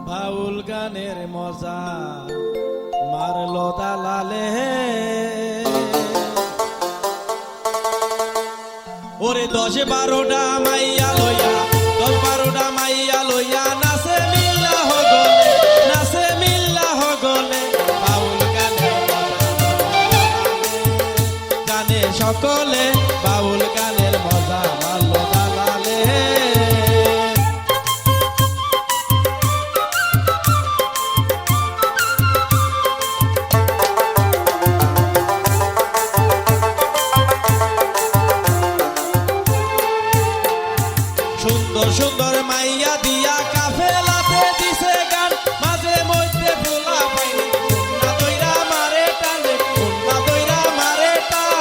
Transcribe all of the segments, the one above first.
বাউল গানের মজা মারলো দালালে, ওরে 10-12টা মাইয়া লইয়া 10-12টা মাইয়া লইয়া নাচে মিল্লা হগলে, নাচে মিল্লা হগলে। বাউল গানের মজা জানে সকলে, বাউল গানের মজা মারলো দালালে। সুন্দর সুন্দর মাইয়া দিয়া কাফেলাতে দিছে গান, মাঝে মধ্যে ভোলা পাইনি কন্যা দইরা মারে টানে, কন্যা দইরা মারে টান।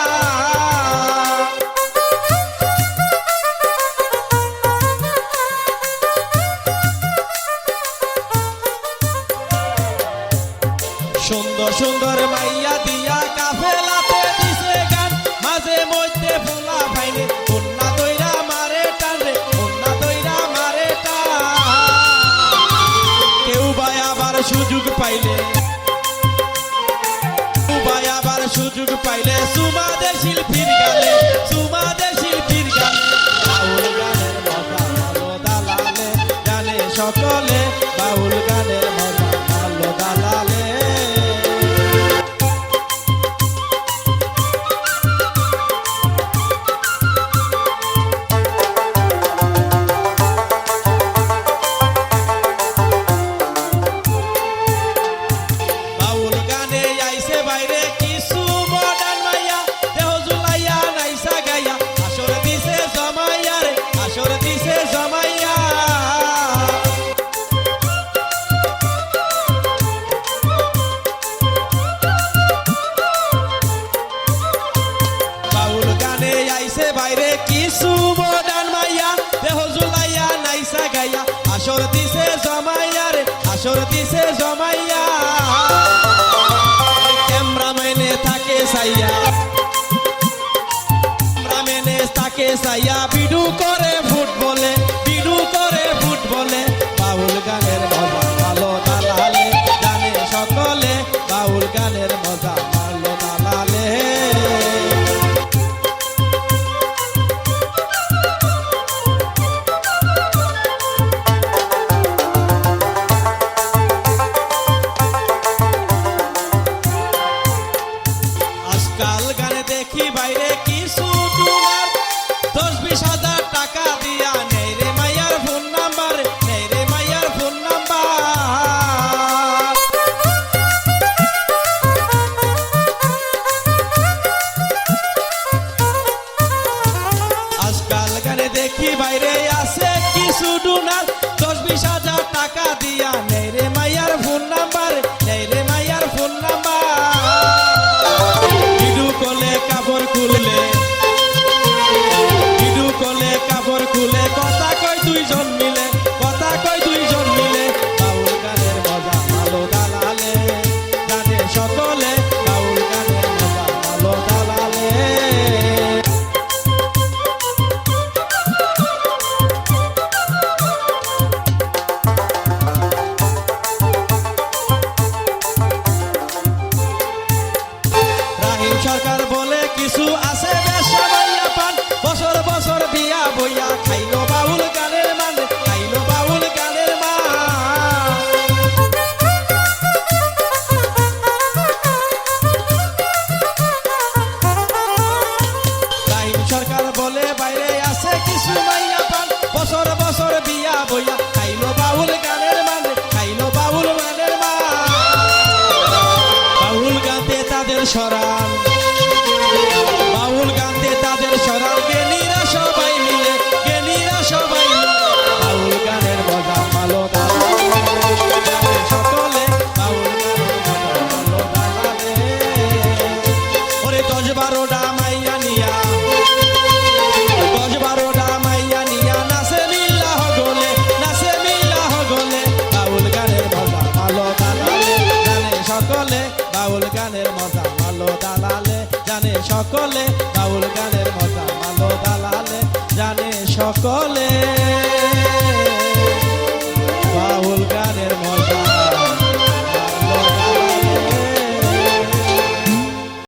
সুন্দর সুন্দর মাইয়া দিয়া কাফেলাতে দিছে গান, মাঝে মধ্যে ভোলা পাইনি কন্যা দইরা মারে টানে, কন্যা দইরা মারে টান। কেউ ভাই আবার সুযোগ পাইলে, কেউ ভাই আবার সুযোগ পাইলে সুমাদের শিল্পীর গালে, সুমাদের শিল্পীর গালে। বাউল গানের মজা ভালো দালালে জানে সকলে, বাউল গানের মজা ভালো দালালে। বাউল গানে আইছে বাইরে কিছু মডার্ন মাইয়া, দেহ জুলাইয়া নাইসা গাইয়া আসর দিছে জমাইয়া রে, আসর দিছে জমাইয়া। বাউল গানে আইছে বাইরে কিছু মডার্ন মাইয়া, দেহ জুলাইয়া নাইসা গাইয়া আসর দিছে জমাইয়া রে, আসর দিছে জমাইয়া। ক্যামেরাম্যানে থাকে সাইয়া, ক্যামেরাম্যানে থাকে সাইয়া বিডু করে ফুটবলে, বিডু করে ফুটবলে। বাউল গানের মজা ভালো দালালে জানে সকলে, বাউল গানের মজা ভালো দালালে। আজকাল গানে দেখি বাইরে কিছু ডুমার 10-20 হাজার টাকা দিয়া নেই রে মাইয়ার ফোন নাম্বার, নেই রে মাইয়ার ফোন নাম্বার। আজকাল গানে দেখি বাইরে আছে কিছু ডুনার 10-20 হাজার টাকা দিয়া নেই রে মাইয়ার ফোন নাম্বার, নেই রে মাইয়ার ফোন নাম্বার। ভিডিও কলে কাপড় খুললে, ভিডিও কলে কাপড় খুলে কথা কয় দুইজন মিলে, কথা কয় দুইজন মিলে। বাউল গানের মজা ভালো দালালে জানে সকলে, বাউল গানের মজা ভালো দালালে। রাহিম সরকার বলে কিছু আছে বেশা মাইয়া পান, বছর বছর বিয়া বইয়া খাইলো বাউল গানের মান, খাইলো বাউল গানের মান। রাহিম সরকার বলে বাইরে আছে কিছু মাইয়া পান, বছর বছর বিয়া বইয়া খাইলো বাউল গানের মান, খাইলো বাউল গানের মান। বাউল গানতে তাদের সরান, বাউল গানতে তাদের সরান, জ্ঞানীরা সবাই মিলে, জ্ঞানীরা সবাই মিলে। বাউল গানের মজা ভালো দালালে জানে সকলে, বাউল গানের মজা ভালো দালালে। ওরে 10-12টা মাইয়া নিয়া, 10-12টা মাইয়া নিয়া নাচে মিল্লা হগলে, নাচে মিল্লা হগলে। বাউল গানের মজা ভালো দালালে জানে সকলে, বাউল গানের মজা ভালো দালালে জানে সকলে, বাউল গানের মজা ভালো দালালে জানে সকলে।